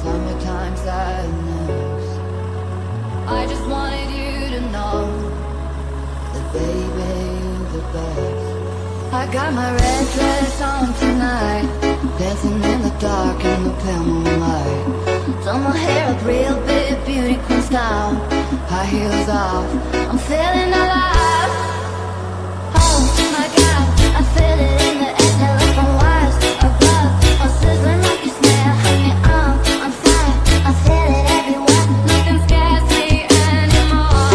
Summertime sadness. I just wanted you to know that baby, you're the best. I got my red dress on tonight, dancing in the dark in the pale moonlight. Done my hair up real big, beauty queen style, high heels off, I'm feeling alive. Oh my God, I feel it in the air, telephone wires above, I'm sizzling like a snare. Honey, I'm fire, I feel it everywhere, nothing scares me anymore.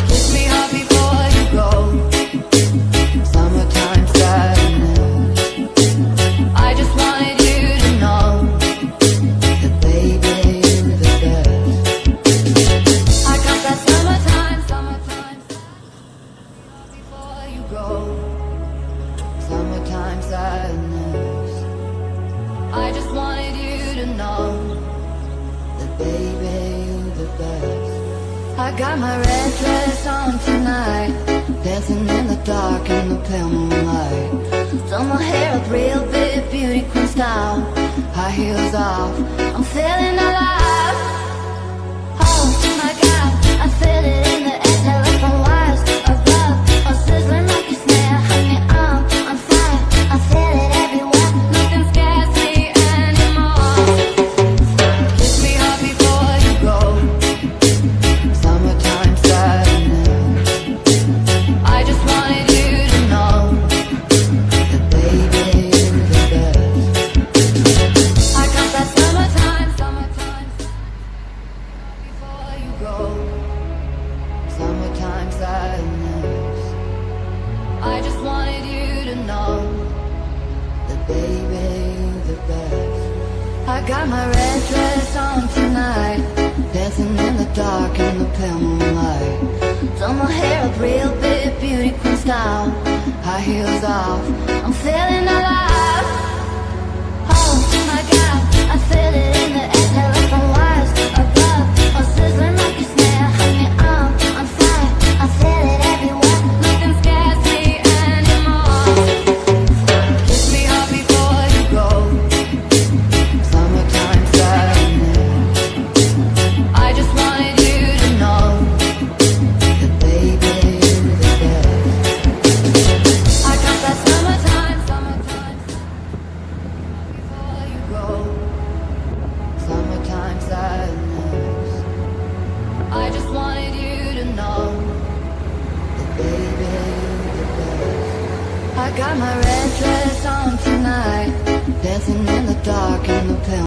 Kiss me hard before you go. Summertime sadness. I just wanted you to know that baby, you're the best. I got that summertime before you go. Summertime sadness. I just wanted you to know that baby, you're the best. I got my red dress on tonight, dancing in the dark in the pale moonlight. Done my hair up real big, beauty queen style, high heels off, I'm feeling alive. Oh my God, I feel it in the air, telephone wires above, I'm sizzling like a snare. Honey, I'm fire, I feel it everywhere, nothing scares me anymore. Kiss me hard before you go. Summertime sadness. I just wanted you to know that baby, you're the best. I got that summertime before you go. Summertime sadness. I just wanted you to know that baby, you're the best. I got my red dress on tonight, dancing in the dark in the pale moonlight. Done my hair up real big, beauty queen style, high heels off, I'm feeling alive. Oh my God, I feel it in the air, telephone wires above, I'm sizzling like a snare. Honey, I'm fire, I feel it everywhere, nothing scares me anymore. Kiss me hard before you go. Summertime sadness. I just wanted you to know that baby, you're the best. I got that summertime before you go. Summertime sadness. I just wanted you to know that baby, you're the best. I got my red dress on tonight, dancing in the dark in the pale